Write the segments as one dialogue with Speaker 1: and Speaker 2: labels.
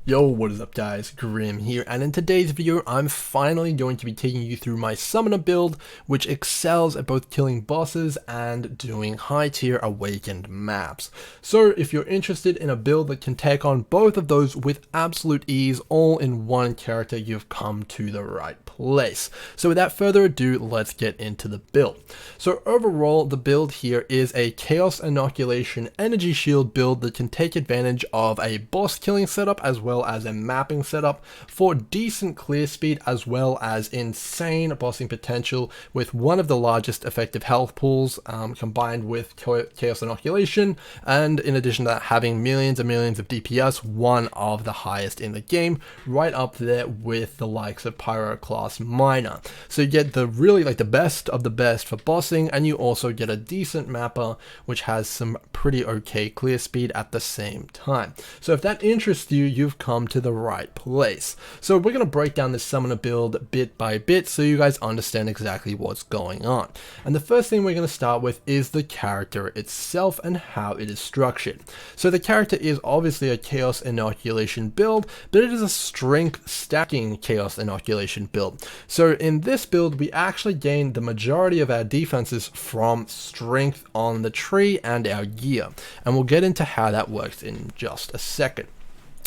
Speaker 1: Yo, what is up guys, Grim here, and in today's video I'm finally going to be taking you through my summoner build, which excels at both killing bosses and doing high tier awakened maps. So if you're interested in a build that can take on both of those with absolute ease all in one character, you've come to the right place. So without further ado, let's get into the build. So overall, the build here is a Chaos Inoculation Energy Shield build that can take advantage of a boss killing setup as well as a mapping setup for decent clear speed as well as insane bossing potential with one of the largest effective health pools combined with Chaos Inoculation, and in addition to that having millions and millions of DPS, one of the highest in the game, right up there with the likes of Pyro class Miner. So you get the really the best of the best for bossing, and you also get a decent mapper which has some pretty okay clear speed at the same time. So if that interests you, you've come to the right place. So we're going to break down this summoner build bit by bit so you guys understand exactly what's going on. And the first thing we're going to start with is the character itself and how it is structured. So the character is obviously a Chaos Inoculation build, but it is a strength stacking Chaos Inoculation build. So in this build, we actually gain the majority of our defenses from strength on the tree and our gear. And we'll get into how that works in just a second.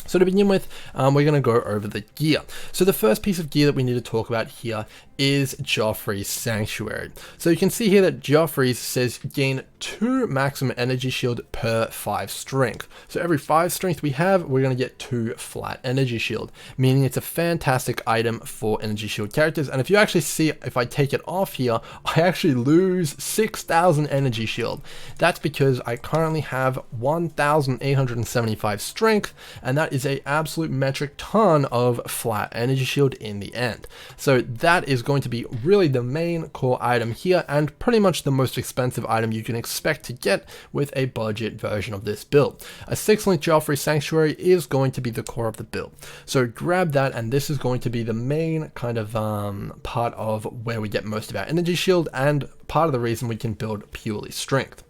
Speaker 1: So to begin with, we're going to go over the gear. So the first piece of gear that we need to talk about here is Joffrey's Sanctuary. So you can see here that Joffrey's says gain 2 maximum energy shield per 5 strength. So every 5 strength we have, we're going to get 2 flat energy shield, meaning it's a fantastic item for energy shield characters. And if you actually see, if I take it off here, I actually lose 6,000 energy shield. That's because I currently have 1,875 strength, and that is a absolute metric ton of flat energy shield in the end. So that is going to be really the main core item here, and pretty much the most expensive item you can expect to get with a budget version of this build. A 6-link Joffrey Sanctuary is going to be the core of the build. So grab that, and this is going to be the main kind of part of where we get most of our energy shield and part of the reason we can build purely strength.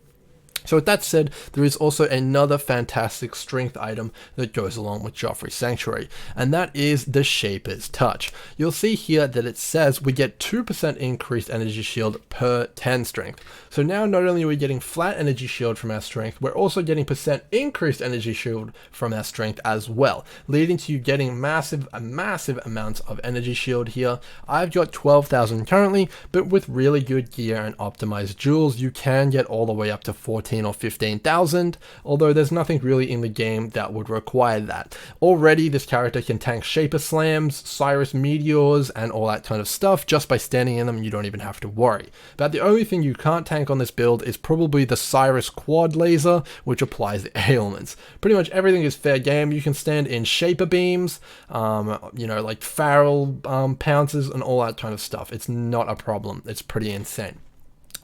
Speaker 1: So with that said, there is also another fantastic strength item that goes along with Joffrey's Sanctuary, and that is the Shaper's Touch. You'll see here that it says we get 2% increased energy shield per 10 strength. So now not only are we getting flat energy shield from our strength, we're also getting percent increased energy shield from our strength as well, leading to you getting massive amounts of energy shield here. I've got 12,000 currently, but with really good gear and optimized jewels, you can get all the way up to 14 or 15,000, although there's nothing really in the game that would require that. Already this character can tank Shaper Slams, Cyrus Meteors, and all that kind of stuff just by standing in them. You don't even have to worry. But the only thing you can't tank on this build is probably the Cyrus Quad Laser, which applies the ailments. Pretty much everything is fair game. You can stand in Shaper Beams, like Feral Pounces and all that kind of stuff. It's not a problem. It's pretty insane.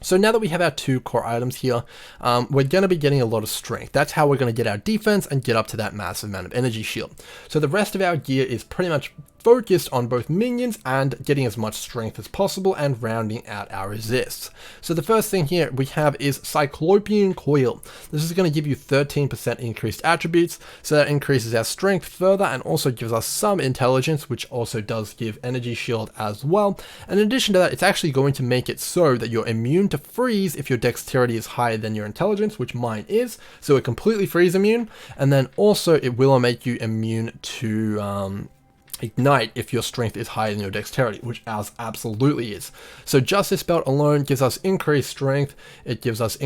Speaker 1: So now that we have our 2 core items here, we're going to be getting a lot of strength. That's how we're going to get our defense and get up to that massive amount of energy shield. So the rest of our gear is pretty much focused on both minions and getting as much strength as possible and rounding out our resists. So the first thing here we have is Cyclopean Coil. This is going to give you 13% increased attributes, so that increases our strength further and also gives us some intelligence, which also does give energy shield as well. And in addition to that, it's actually going to make it so that you're immune to freeze if your dexterity is higher than your intelligence, which mine is, so it completely freeze immune. And then also it will make you immune to ignite if your strength is higher than your dexterity, which ours absolutely is. So just this belt alone gives us increased strength, it gives us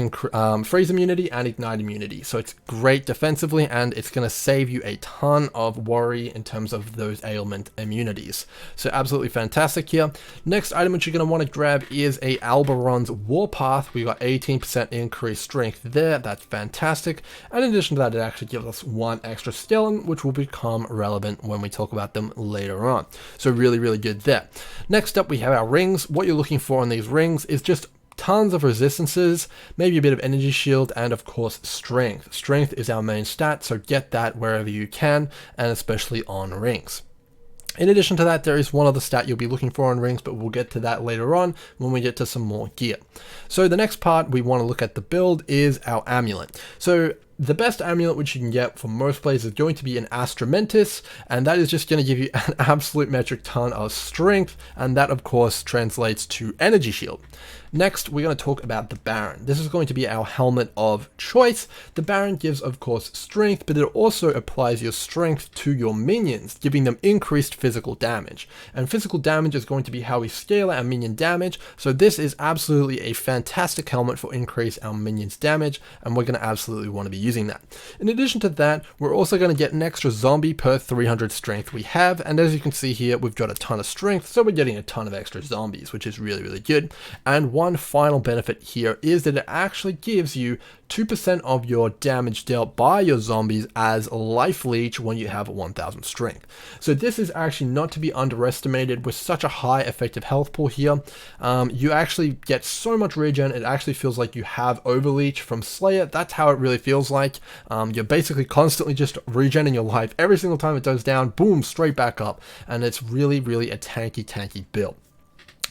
Speaker 1: freeze immunity and ignite immunity. So it's great defensively, and it's going to save you a ton of worry in terms of those ailment immunities. So absolutely fantastic here. Next item which you're going to want to grab is a Alberon's Warpath. We got 18% increased strength there. That's fantastic. And in addition to that, it actually gives us 1 extra skeleton, which will become relevant when we talk about them later on. So really good there. Next up we have our rings. What you're looking for in these rings is just tons of resistances, maybe a bit of energy shield, and of course strength. Strength is our main stat, so get that wherever you can, and especially on rings. In addition to that, there is one other stat you'll be looking for on rings, but we'll get to that later on when we get to some more gear. So the next part we want to look at the build is our Amulet. So the best amulet which you can get for most players is going to be an Astramentis, and that is just going to give you an absolute metric ton of strength, and that of course translates to energy shield. Next, we're going to talk about the Baron. This is going to be our helmet of choice. The Baron gives, of course, strength, but it also applies your strength to your minions, giving them increased physical damage. And physical damage is going to be how we scale our minion damage, so this is absolutely a fantastic helmet for increase our minions damage, and we're going to absolutely want to be using that. In addition to that, we're also going to get an extra zombie per 300 strength we have, and as you can see here, we've got a ton of strength, so we're getting a ton of extra zombies, which is really, really good. And one final benefit here is that it actually gives you 2% of your damage dealt by your zombies as life leech when you have 1000 strength. So this is actually not to be underestimated. With such a high effective health pool here, you actually get so much regen, it actually feels like you have overleech from Slayer. That's how it really feels like. You're basically constantly just regenerating your life. Every single time it goes down, boom, straight back up. And it's really, really a tanky build.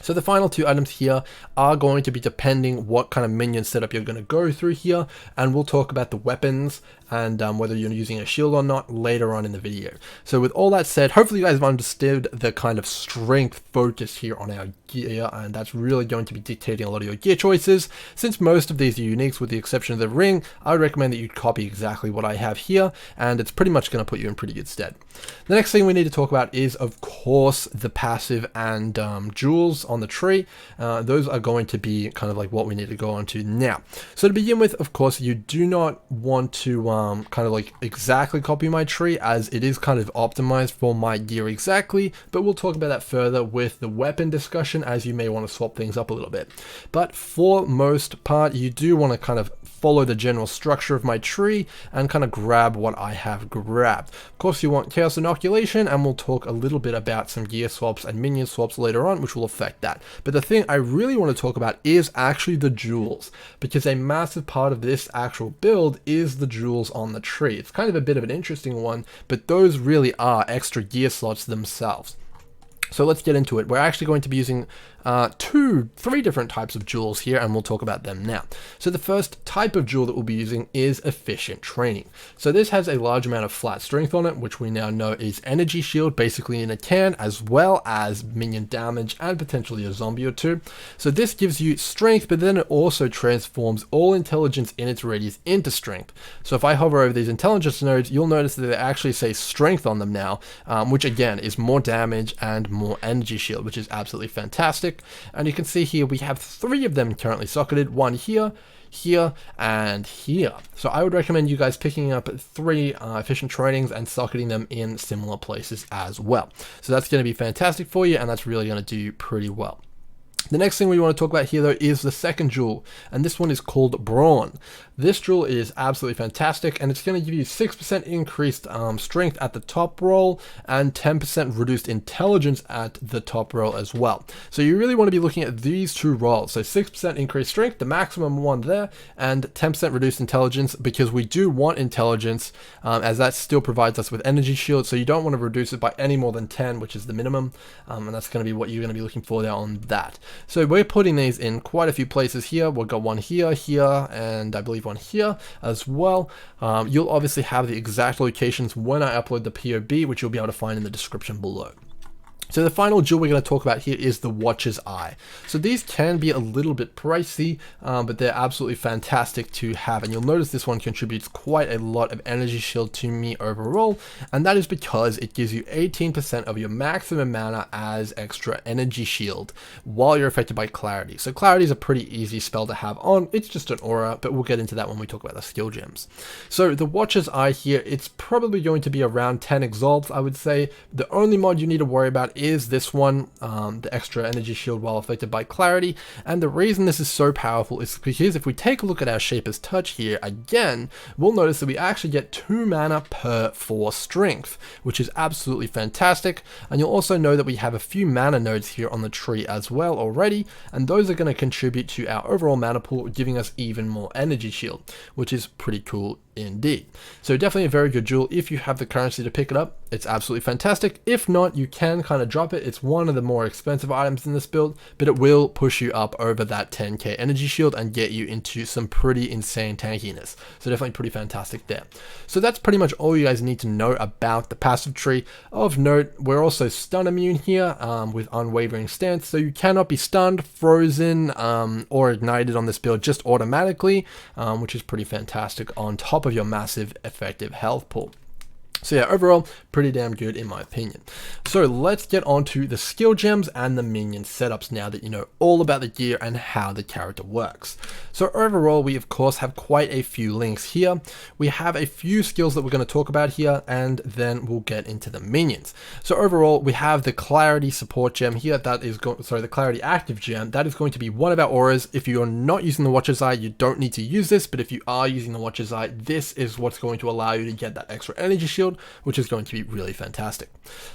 Speaker 1: So the final two items here are going to be depending what kind of minion setup you're going to go through here, and we'll talk about the weapons and whether you're using a shield or not later on in the video. So with all that said, hopefully you guys have understood the kind of strength focus here on our gear, and that's really going to be dictating a lot of your gear choices. Since most of these are uniques with the exception of the ring, I would recommend that you copy exactly what I have here, and it's pretty much going to put you in pretty good stead. The next thing we need to talk about is, of course, the passive and jewels on the tree. Those are going to be kind of like what we need to go on to now. So to begin with, of course, you do not want to kind of like exactly copy my tree, as it is kind of optimized for my gear exactly, but we'll talk about that further with the weapon discussion, as you may want to swap things up a little bit. But for most part, you do want to kind of follow the general structure of my tree and kind of grab what I have grabbed. Of course, you want Chaos Inoculation, and we'll talk a little bit about some gear swaps and minion swaps later on, which will affect that. But the thing I really want to talk about is actually the jewels, because a massive part of this actual build is the jewels on the tree. It's kind of a bit of an interesting one, but those really are extra gear slots themselves. So let's get into it. We're actually going to be using three different types of jewels here, and we'll talk about them now. So the first type of jewel that we'll be using is Efficient Training. So this has a large amount of flat strength on it, which we now know is energy shield, basically in a can, as well as minion damage and potentially a zombie or two. So this gives you strength, but then it also transforms all intelligence in its radius into strength. So if I hover over these intelligence nodes, you'll notice that they actually say strength on them now, which again is more damage and more energy shield, which is absolutely fantastic. And you can see here we have 3 of them currently socketed, one here, here, and here. So I would recommend you guys picking up 3 efficient trainings and socketing them in similar places as well. So that's going to be fantastic for you, and that's really going to do pretty well. The next thing we want to talk about here though is the second jewel, and this one is called Brawn. This jewel is absolutely fantastic, and it's going to give you 6% increased strength at the top roll and 10% reduced intelligence at the top roll as well. So you really want to be looking at these 2 rolls. So 6% increased strength, the maximum one there, and 10% reduced intelligence, because we do want intelligence as that still provides us with energy shield. So you don't want to reduce it by any more than 10, which is the minimum, and that's going to be what you're going to be looking for there on that. So we're putting these in quite a few places here. We've got one here, here, and I believe one here as well. You'll obviously have the exact locations when I upload the POB, which you'll be able to find in the description below. So the final jewel we're going to talk about here is the Watcher's Eye. So these can be a little bit pricey, but they're absolutely fantastic to have. And you'll notice this one contributes quite a lot of energy shield to me overall, and that is because it gives you 18% of your maximum mana as extra energy shield while you're affected by Clarity. So Clarity is a pretty easy spell to have on. It's just an aura, but we'll get into that when we talk about the skill gems. So the Watcher's Eye here, it's probably going to be around 10 exalts, I would say. The only mod you need to worry about is this one, the extra energy shield while affected by Clarity. And the reason this is so powerful is because if we take a look at our Shaper's Touch here again, we'll notice that we actually get 2 mana per 4 strength, which is absolutely fantastic. And you'll also know that we have a few mana nodes here on the tree as well already, and those are going to contribute to our overall mana pool, giving us even more energy shield, which is pretty cool indeed. So definitely a very good jewel. If you have the currency to pick it up, it's absolutely fantastic. If not, you can kind of drop it. It's one of the more expensive items in this build, but it will push you up over that 10k energy shield and get you into some pretty insane tankiness. So definitely pretty fantastic there. So that's pretty much all you guys need to know about the passive tree. Of note, we're also stun immune here with unwavering stance, so you cannot be stunned, frozen, or ignited on this build just automatically, which is pretty fantastic on top of your massive effective health pool. So yeah, overall, pretty damn good in my opinion. So let's get on to the skill gems and the minion setups now that you know all about the gear and how the character works. So overall, we of course have quite a few links here. We have a few skills that we're going to talk about here, and then we'll get into the minions. So overall, we have the Clarity support gem here. That is the Clarity active gem. That is going to be one of our auras. If you are not using the Watcher's Eye, you don't need to use this, but if you are using the Watcher's Eye, this is what's going to allow you to get that extra energy shield, which is going to be really fantastic.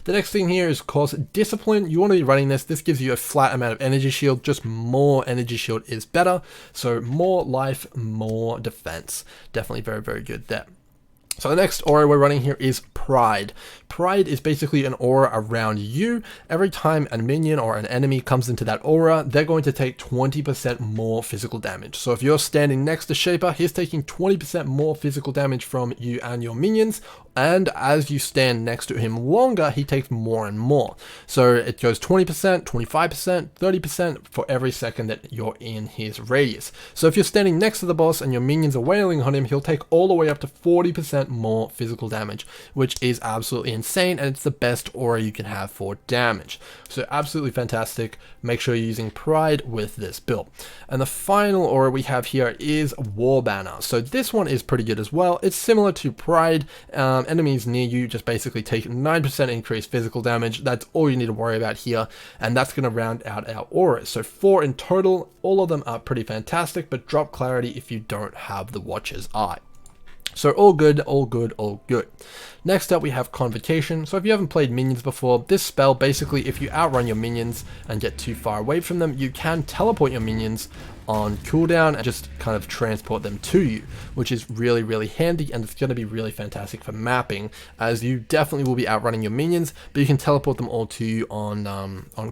Speaker 1: The next thing here is, of course, Discipline. You want to be running this. This gives you a flat amount of energy shield. Just more energy shield is better. So more life, more defense. Definitely very, very good there. So the next aura we're running here is Pride. Pride is basically an aura around you. Every time a minion or an enemy comes into that aura, they're going to take 20% more physical damage. So if you're standing next to Shaper, he's taking 20% more physical damage from you and your minions. And as you stand next to him longer, he takes more and more. So it goes 20%, 25%, 30% for every second that you're in his radius. So if you're standing next to the boss and your minions are wailing on him, he'll take all the way up to 40% more physical damage, which is absolutely insane, and it's the best aura you can have for damage. So absolutely fantastic. Make sure you're using Pride with this build. And the final aura we have here is War Banner. So this one is pretty good as well. It's similar to Pride. Enemies near you just basically take 9% increased physical damage. That's all you need to worry about here, and that's going to round out our auras. So 4 in total. All of them are pretty fantastic, but drop Clarity if you don't have the Watcher's Eye. So all good, all good, all good. Next up we have Convocation. So if you haven't played minions before, this spell basically, if you outrun your minions and get too far away from them, you can teleport your minions on cooldown and just kind of transport them to you, which is really, really handy, and it's going to be really fantastic for mapping, as you definitely will be outrunning your minions, but you can teleport them all to you on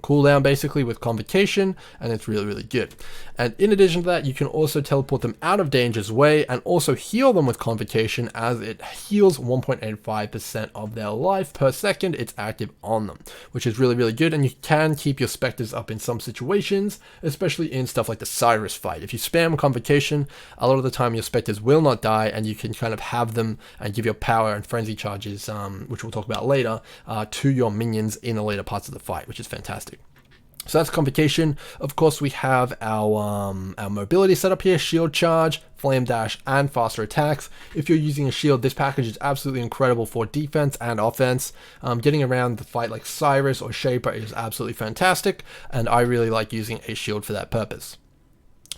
Speaker 1: cooldown basically with Convocation, and it's really, really good. And in addition to that, you can also teleport them out of danger's way and also heal them with Convocation, as it heals 1.85% of their life per second it's active on them, which is really, really good. And you can keep your Spectres up in some situations, especially in stuff like the Cyrus fight. If you spam Convocation, a lot of the time your Spectres will not die, and you can kind of have them and give your power and frenzy charges, which we'll talk about later, to your minions in the later parts of the fight, which is fantastic. So that's Convocation. Of course, we have our mobility setup here: Shield Charge, Flame Dash, and faster attacks. If you're using a shield, this package is absolutely incredible for defense and offense. Getting around the fight like Cyrus or Shaper is absolutely fantastic, and I really like using a shield for that purpose.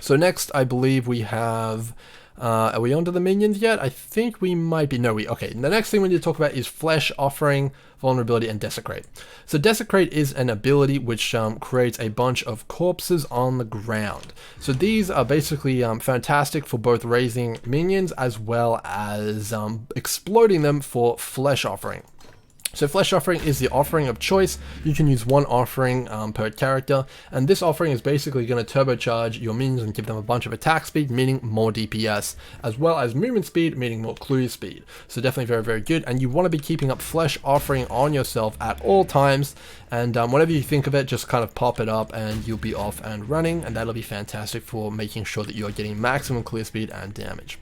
Speaker 1: So next, I believe we have, are we onto the minions yet? I think we might be. No, okay. The next thing we need to talk about is Flesh Offering, Vulnerability, and Desecrate. So Desecrate is an ability which creates a bunch of corpses on the ground. So these are basically fantastic for both raising minions as well as exploding them for Flesh Offering. So Flesh Offering is the offering of choice. You can use one offering per character, and this offering is basically going to turbocharge your minions and give them a bunch of attack speed, meaning more DPS, as well as movement speed, meaning more clue speed. So definitely very, very good, and you want to be keeping up Flesh Offering on yourself at all times, and whenever you think of it, just kind of pop it up and you'll be off and running, and that'll be fantastic for making sure that you're getting maximum clear speed and damage.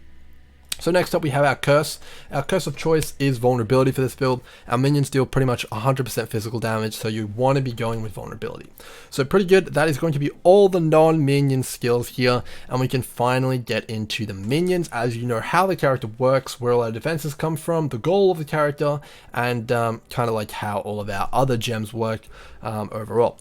Speaker 1: So next up we have our curse. Our curse of choice is vulnerability for this build. Our minions deal pretty much 100% physical damage, so you want to be going with vulnerability. So pretty good. That is going to be all the non-minion skills here, and we can finally get into the minions, as you know how the character works, where all our defenses come from, the goal of the character, and kind of like how all of our other gems work overall.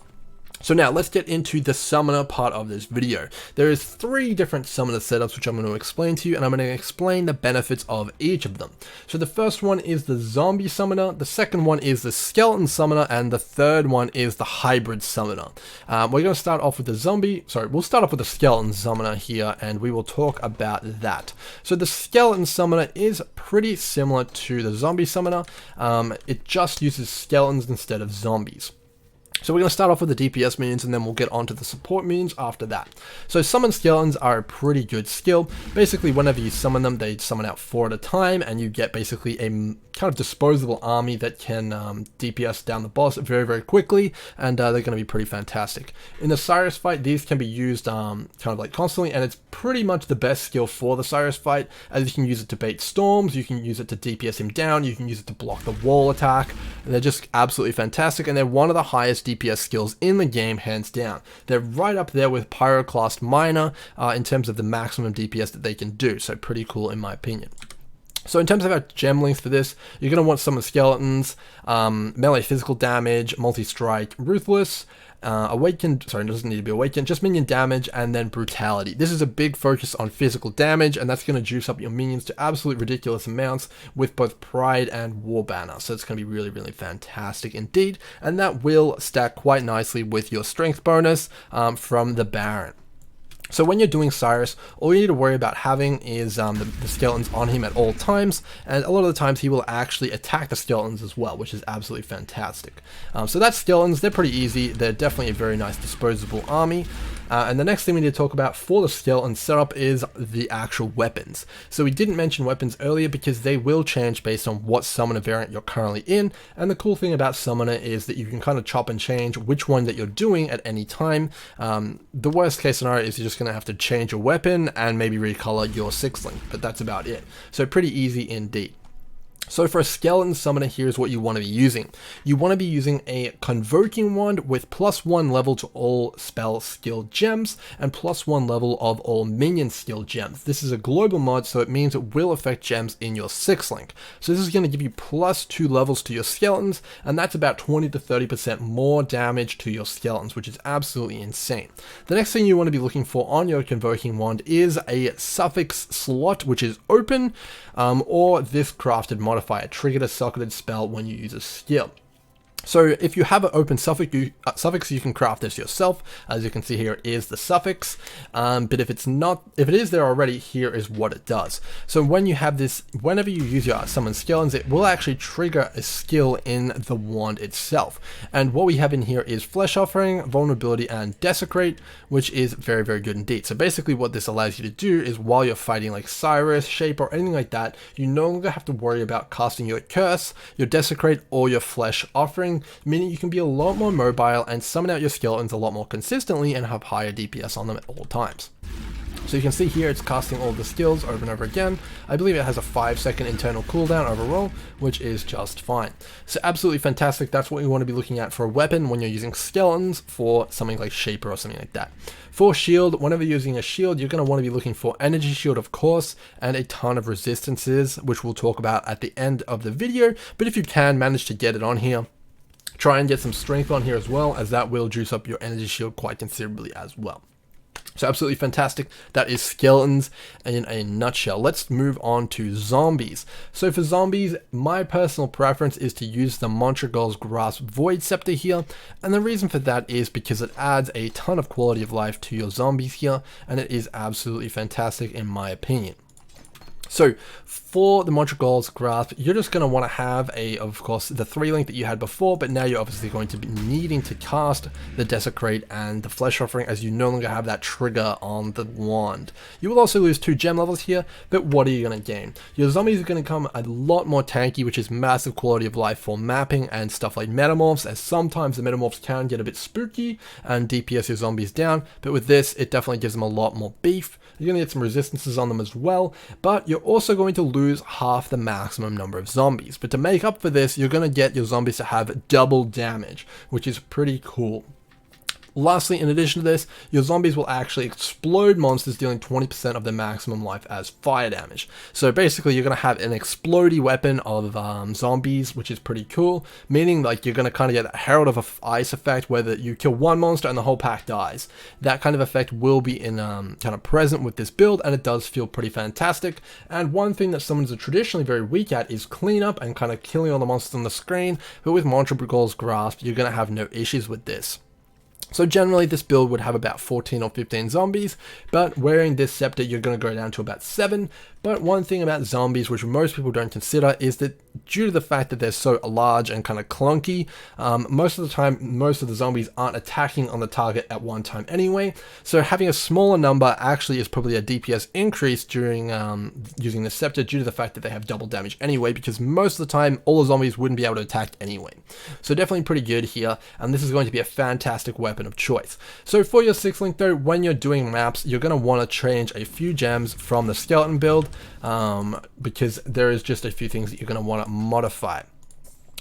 Speaker 1: So now let's get into the summoner part of this video. There is 3 different summoner setups which I'm going to explain to you, and I'm going to explain the benefits of each of them. So the first one is the zombie summoner, the second one is the skeleton summoner, and the third one is the hybrid summoner. We're going to start off with we'll start off with the skeleton summoner here, and we will talk about that. So the skeleton summoner is pretty similar to the zombie summoner. It just uses skeletons instead of zombies. So we're going to start off with the DPS minions, and then we'll get onto the support minions after that. So summon skeletons are a pretty good skill. Basically, whenever you summon them, they summon out 4 at a time, and you get basically a kind of disposable army that can DPS down the boss very, very quickly, and they're going to be pretty fantastic. In the Cyrus fight, these can be used kind of like constantly, and it's pretty much the best skill for the Cyrus fight, as you can use it to bait storms, you can use it to DPS him down, you can use it to block the wall attack. They're just absolutely fantastic, and they're one of the highest DPS skills in the game, hands down. They're right up there with Pyroclast Miner in terms of the maximum DPS that they can do, so pretty cool in my opinion. So in terms of our gem links for this, you're going to want some skeletons, melee physical damage, multi-strike, ruthless, awakened, sorry, it doesn't need to be awakened, just minion damage, and then brutality. This is a big focus on physical damage, and that's going to juice up your minions to absolute ridiculous amounts with both Pride and War Banner. So it's going to be really, really fantastic indeed, and that will stack quite nicely with your strength bonus from the Baron. So when you're doing Cyrus, all you need to worry about having is the skeletons on him at all times, and a lot of the times he will actually attack the skeletons as well, which is absolutely fantastic. So that's skeletons, they're pretty easy, they're definitely a very nice disposable army. And the next thing we need to talk about for the skeleton setup is the actual weapons. So we didn't mention weapons earlier because they will change based on what summoner variant you're currently in, and the cool thing about summoner is that you can kind of chop and change which one that you're doing at any time. The worst case scenario is you're just going to have to change your weapon and maybe recolor your 6-link, but that's about it. So pretty easy indeed. So for a skeleton summoner, here's what you want to be using. You want to be using a Convoking Wand with +1 level to all spell skill gems and +1 level of all minion skill gems. This is a global mod, so it means it will affect gems in your 6-link. So this is going to give you +2 levels to your skeletons, and that's about 20 to 30% more damage to your skeletons, which is absolutely insane. The next thing you want to be looking for on your Convoking Wand is a suffix slot, which is open, or this crafted modifier, triggered a socketed spell when you use a skill. So if you have an open suffix, you can craft this yourself. As you can see here, it is the suffix. But if it is there already, here is what it does. So when you have this, whenever you use your summon skeletons, it will actually trigger a skill in the wand itself. And what we have in here is Flesh Offering, Vulnerability, and Desecrate, which is very, very good indeed. So basically what this allows you to do is while you're fighting like Cyrus, Shape, or anything like that, you no longer have to worry about casting your Curse, your Desecrate, or your Flesh Offering, meaning you can be a lot more mobile and summon out your skeletons a lot more consistently and have higher DPS on them at all times. So you can see here it's casting all the skills over and over again. I believe it has a 5-second internal cooldown overall, which is just fine. So absolutely fantastic. That's what you want to be looking at for a weapon when you're using skeletons for something like Shaper or something like that. For shield, whenever you're using a shield, you're going to want to be looking for energy shield, of course, and a ton of resistances, which we'll talk about at the end of the video. But if you can manage to get it on here, try and get some strength on here as well, as that will juice up your energy shield quite considerably as well. So absolutely fantastic. That is skeletons in a nutshell. Let's move on to zombies. So for zombies, my personal preference is to use the Montregal's Grasp Void Scepter here. And the reason for that is because it adds a ton of quality of life to your zombies here, and it is absolutely fantastic in my opinion. So for the Montregal's Grasp, you're just going to want to have of course, the 3-link that you had before, but now you're obviously going to be needing to cast the Desecrate and the Flesh Offering as you no longer have that trigger on the wand. You will also lose 2 gem levels here, but what are you going to gain? Your zombies are going to become a lot more tanky, which is massive quality of life for mapping and stuff like Metamorphs, as sometimes the Metamorphs can get a bit spooky and DPS your zombies down, but with this, it definitely gives them a lot more beef. You're going to get some resistances on them as well, but you're also going to lose half the maximum number of zombies. But to make up for this, you're going to get your zombies to have double damage, which is pretty cool. Lastly, in addition to this, your zombies will actually explode monsters, dealing 20% of their maximum life as fire damage. So basically, you're going to have an explodey weapon of zombies, which is pretty cool, meaning like you're going to kind of get a Herald of Ice effect, where you kill one monster and the whole pack dies. That kind of effect will be in kind of present with this build, and it does feel pretty fantastic. And one thing that summons are traditionally very weak at is cleanup and kind of killing all the monsters on the screen, but with Montregal's Grasp, you're going to have no issues with this. So generally this build would have about 14 or 15 zombies, but wearing this scepter you're going to go down to about 7. But one thing about zombies which most people don't consider is that due to the fact that they're so large and kind of clunky, most of the time most of the zombies aren't attacking on the target at one time anyway. So having a smaller number actually is probably a DPS increase during using the scepter, due to the fact that they have double damage anyway, because most of the time all the zombies wouldn't be able to attack anyway. So definitely pretty good here, and this is going to be a fantastic weapon of choice. So for your 6-link though, when you're doing maps, you're going to want to change a few gems from the skeleton build, because there is just a few things that you're going to want to modify.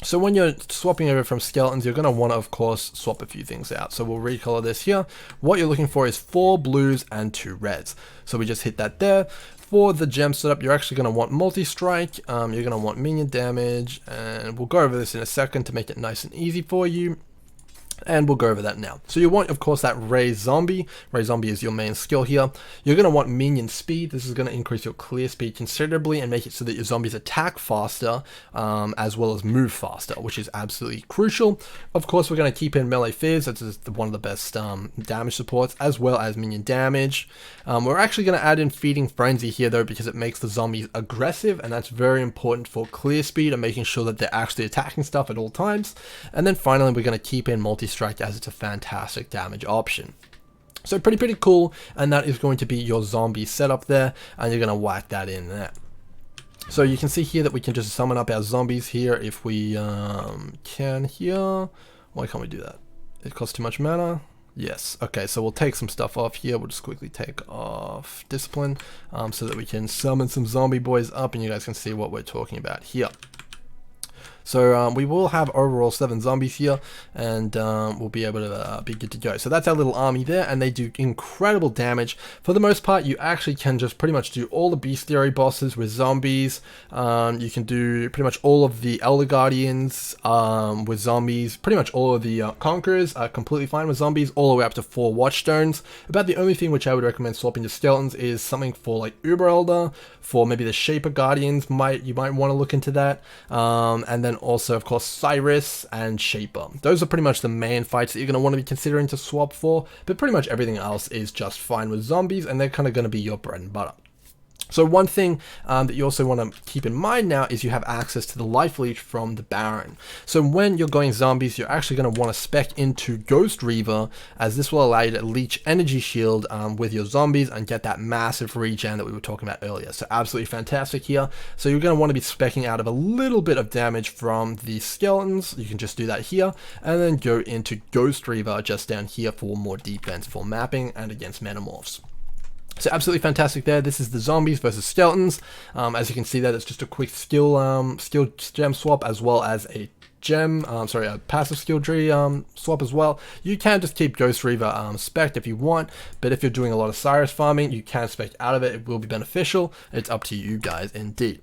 Speaker 1: So when you're swapping over from skeletons, you're going to want to, of course, swap a few things out. So we'll recolor this here. What you're looking for is 4 blues and 2 reds. So we just hit that there. For the gem setup, you're actually going to want multi-strike, you're going to want minion damage, and we'll go over this in a second to make it nice and easy for you. And we'll go over that now. So you want, of course, that Ray Zombie. Ray Zombie is your main skill here. You're going to want Minion Speed. This is going to increase your clear speed considerably and make it so that your zombies attack faster, as well as move faster, which is absolutely crucial. Of course, we're going to keep in Melee Fizz. That's one of the best damage supports, as well as Minion Damage. We're actually going to add in Feeding Frenzy here, though, because it makes the zombies aggressive, and that's very important for clear speed and making sure that they're actually attacking stuff at all times. And then finally, we're going to keep in Multi-Strike, as it's a fantastic damage option. So pretty cool, and that is going to be your zombie setup there, and you're going to whack that in there. So you can see here that we can just summon up our zombies here if we can here. Why can't we do that? It costs too much mana. Yes, okay, so we'll take some stuff off here. We'll just quickly take off Discipline, so that we can summon some zombie boys up, and you guys can see what we're talking about here. So we will have overall 7 zombies here, and we'll be able to be good to go. So that's our little army there, and they do incredible damage. For the most part, you actually can just pretty much do all the Bestiary bosses with zombies. You can do pretty much all of the Elder Guardians with zombies. Pretty much all of the Conquerors are completely fine with zombies, all the way up to 4 Watchstones. About the only thing which I would recommend swapping to Skeletons is something for like Uber Elder, for maybe the Shaper Guardians. You might want to look into that. And then also, of course, Cyrus and Shaper. Those are pretty much the main fights that you're going to want to be considering to swap for, but pretty much everything else is just fine with zombies, and they're kind of going to be your bread and butter. So one thing that you also want to keep in mind now is you have access to the Life Leech from the Baron. So when you're going zombies, you're actually going to want to spec into Ghost Reaver, as this will allow you to leech Energy Shield with your zombies and get that massive regen that we were talking about earlier. So absolutely fantastic here. So you're going to want to be specking out of a little bit of damage from the Skeletons. You can just do that here, and then go into Ghost Reaver just down here for more defense for mapping and against Metamorphs. So absolutely fantastic there. This is the zombies versus skeletons. As you can see there, it's just a quick skill gem swap, as well as a a passive skill tree swap as well. You can just keep Ghost Reaver spec if you want, but if you're doing a lot of Cyrus farming, you can spec out of it. It will be beneficial. It's up to you guys indeed.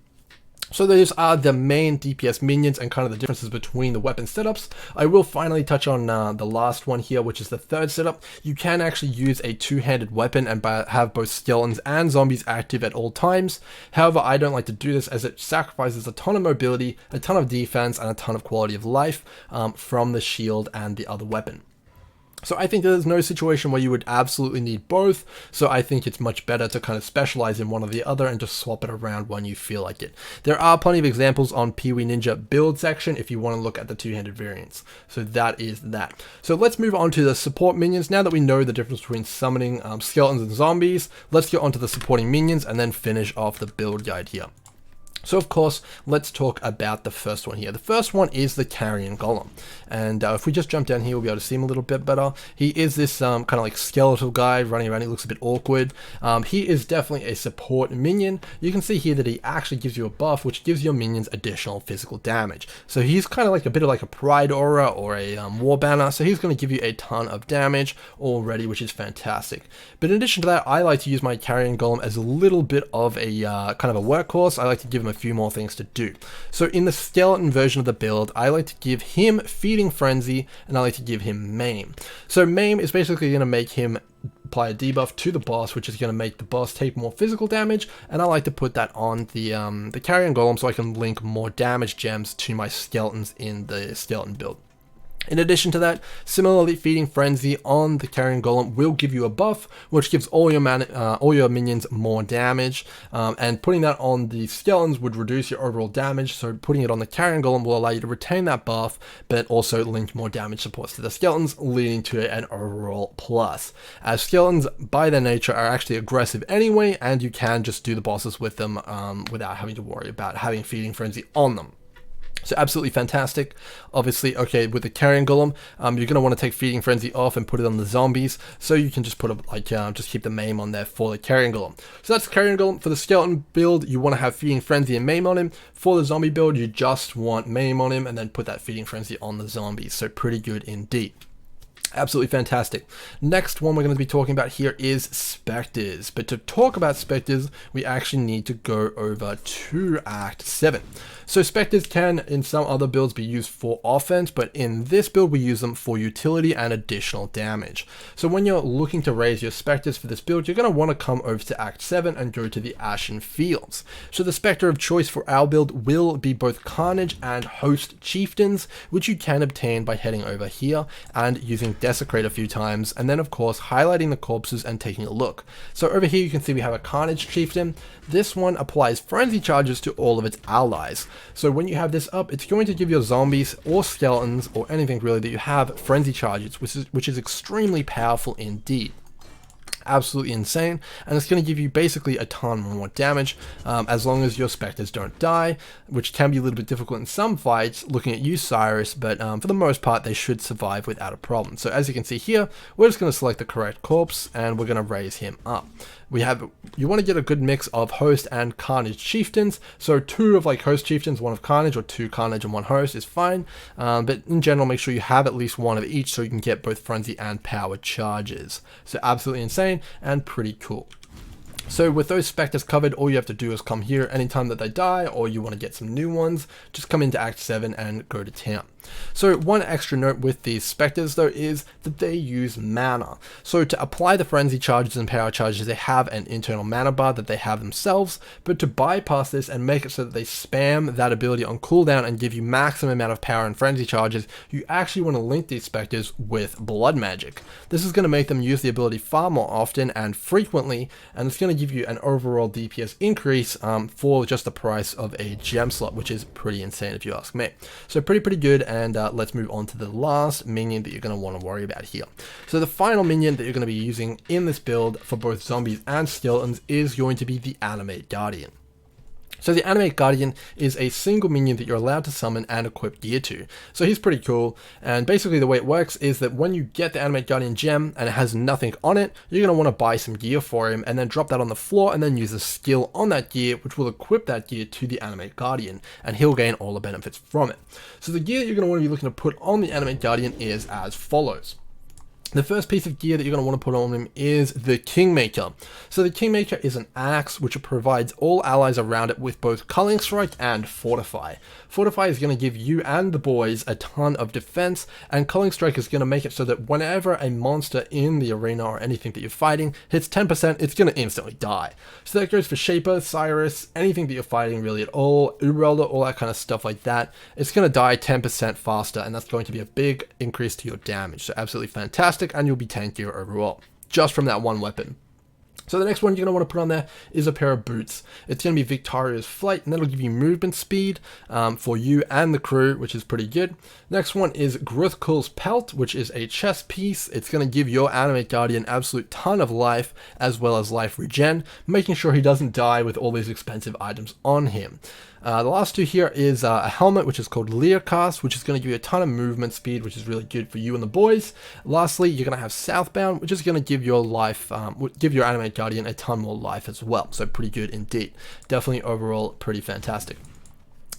Speaker 1: So those are the main DPS minions and kind of the differences between the weapon setups. I will finally touch on the last one here, which is the third setup. You can actually use a two-handed weapon and have both skeletons and zombies active at all times. However, I don't like to do this, as it sacrifices a ton of mobility, a ton of defense, and a ton of quality of life from the shield and the other weapon. So I think there's no situation where you would absolutely need both, so I think it's much better to kind of specialize in one or the other and just swap it around when you feel like it. There are plenty of examples on Pee-wee Ninja build section if you want to look at the two-handed variants. So that is that. So let's move on to the support minions. Now that we know the difference between summoning skeletons and zombies, let's get on to the supporting minions and then finish off the build guide here. So of course, let's talk about the first one here. The first one is the Carrion Golem. And if we just jump down here, we'll be able to see him a little bit better. He is this kind of like skeletal guy running around. He looks a bit awkward. He is definitely a support minion. You can see here that he actually gives you a buff, which gives your minions additional physical damage. So he's kind of like a bit of like a pride aura or a war banner. So he's going to give you a ton of damage already, which is fantastic. But in addition to that, I like to use my Carrion Golem as a little bit of a kind of a workhorse. I like to give him a few more things to do. So in the skeleton version of the build, I like to give him Feeding Frenzy and I like to give him Maim. So Maim is basically going to make him apply a debuff to the boss, which is going to make the boss take more physical damage, and I like to put that on the Carrion Golem so I can link more damage gems to my skeletons in the skeleton build. In addition to that, similarly, Feeding Frenzy on the Carrion Golem will give you a buff, which gives all your minions more damage, and putting that on the skeletons would reduce your overall damage, so putting it on the Carrion Golem will allow you to retain that buff, but also link more damage supports to the skeletons, leading to an overall plus. As skeletons, by their nature, are actually aggressive anyway, and you can just do the bosses with them without having to worry about having Feeding Frenzy on them. So absolutely fantastic. Obviously, okay, with the Carrion Golem, you're going to want to take Feeding Frenzy off and put it on the zombies, so you can just put just keep the Maim on there for the Carrion Golem. So that's the Carrion Golem. For the skeleton build, you want to have Feeding Frenzy and Maim on him. For the zombie build, you just want Maim on him and then put that Feeding Frenzy on the zombies. So pretty good indeed. Absolutely fantastic. Next one we're going to be talking about here is Spectres. But to talk about Spectres, we actually need to go over to Act 7. So Spectres can, in some other builds, be used for offense, but in this build we use them for utility and additional damage. So when you're looking to raise your Spectres for this build, you're going to want to come over to Act 7 and go to the Ashen Fields. So the Spectre of choice for our build will be both Carnage and Host Chieftains, which you can obtain by heading over here and using Desecrate a few times, and then of course highlighting the corpses and taking a look. So over here you can see we have a Carnage Chieftain. This one applies frenzy charges to all of its allies. So when you have this up, it's going to give your zombies or skeletons or anything really that you have frenzy charges, which is extremely powerful indeed. Absolutely insane, and it's going to give you basically a ton more damage as long as your Spectres don't die, which can be a little bit difficult in some fights looking at you, Cyrus, but for the most part they should survive without a problem. So as you can see here, we're just going to select the correct corpse and we're going to raise him up. You want to get a good mix of Host and Carnage Chieftains, so 2 of like Host Chieftains, 1 of Carnage, or 2 Carnage and 1 Host is fine, but in general make sure you have at least 1 of each so you can get both frenzy and power charges. So absolutely insane and pretty cool. So with those Spectres covered, all you have to do is come here anytime that they die or you want to get some new ones, just come into Act 7 and go to town. So one extra note with these Spectres though is that they use mana. So to apply the frenzy charges and power charges, they have an internal mana bar that they have themselves, but to bypass this and make it so that they spam that ability on cooldown and give you maximum amount of power and frenzy charges, you actually want to link these Spectres with blood magic. This is going to make them use the ability far more often and frequently, and it's going to give you an overall DPS increase for just the price of a gem slot, which is pretty insane if you ask me. So pretty good. And let's move on to the last minion that you're going to want to worry about here. So the final minion that you're going to be using in this build for both zombies and skeletons is going to be the Animate Guardian. So the Animate Guardian is a single minion that you're allowed to summon and equip gear to. So he's pretty cool, and basically the way it works is that when you get the Animate Guardian gem and it has nothing on it, you're going to want to buy some gear for him and then drop that on the floor and then use a skill on that gear which will equip that gear to the Animate Guardian, and he'll gain all the benefits from it. So the gear that you're going to want to be looking to put on the Animate Guardian is as follows. The first piece of gear that you're going to want to put on him is the Kingmaker. So the Kingmaker is an axe which provides all allies around it with both Culling Strike and Fortify. Fortify is going to give you and the boys a ton of defense, and Culling Strike is going to make it so that whenever a monster in the arena or anything that you're fighting hits 10%, it's going to instantly die. So that goes for Shaper, Cyrus, anything that you're fighting really at all, Uberelder, all that kind of stuff like that. It's going to die 10% faster, and that's going to be a big increase to your damage. So absolutely fantastic. And you'll be tankier overall, just from that one weapon. So the next one you're going to want to put on there is a pair of boots. It's going to be Victario's Flight, and that'll give you movement speed for you and the crew, which is pretty good. Next one is Gruthkuls Pelt, which is a chest piece. It's going to give your Animate Guardian an absolute ton of life, as well as life regen, making sure he doesn't die with all these expensive items on him. The last two here is a helmet, which is called Leer cast, which is going to give you a ton of movement speed, which is really good for you and the boys. Lastly, you're going to have Southbound, which is going to give your life, give your Animate Guardian a ton more life as well. So pretty good indeed. Definitely overall pretty fantastic.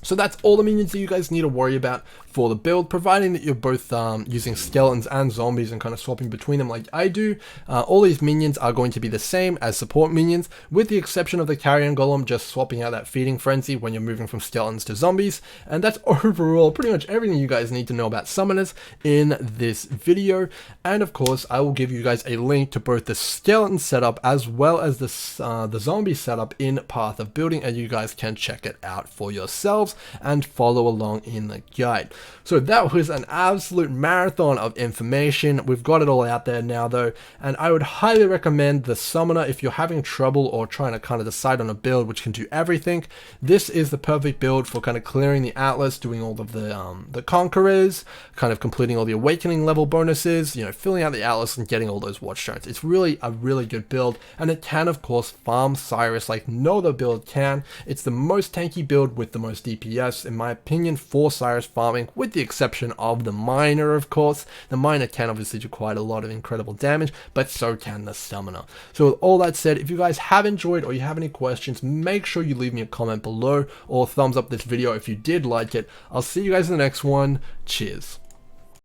Speaker 1: So that's all the minions that you guys need to worry about for the build, providing that you're both using skeletons and zombies and kind of swapping between them like I do. All these minions are going to be the same as support minions, with the exception of the Carrion Golem, just swapping out that feeding frenzy when you're moving from skeletons to zombies. And that's overall pretty much everything you guys need to know about summoners in this video. And of course, I will give you guys a link to both the skeleton setup as well as the zombie setup in Path of Building, and you guys can check it out for yourselves and follow along in the guide. So that was an absolute marathon of information. We've got it all out there now though, and I would highly recommend the summoner if you're having trouble or trying to kind of decide on a build which can do everything. This is the perfect build for kind of clearing the Atlas, doing all of the conquerors, kind of completing all the awakening level bonuses, you know, filling out the Atlas and getting all those watchstones. It's really a really good build, and it can of course farm Cyrus like no other build can. It's the most tanky build with the most DPS in my opinion for Cyrus farming, with the exception of the Miner of course. The Miner can obviously do quite a lot of incredible damage, but so can the Summoner. So with all that said, if you guys have enjoyed or you have any questions, make sure you leave me a comment below or thumbs up this video if you did like it. I'll see you guys in the next one. Cheers.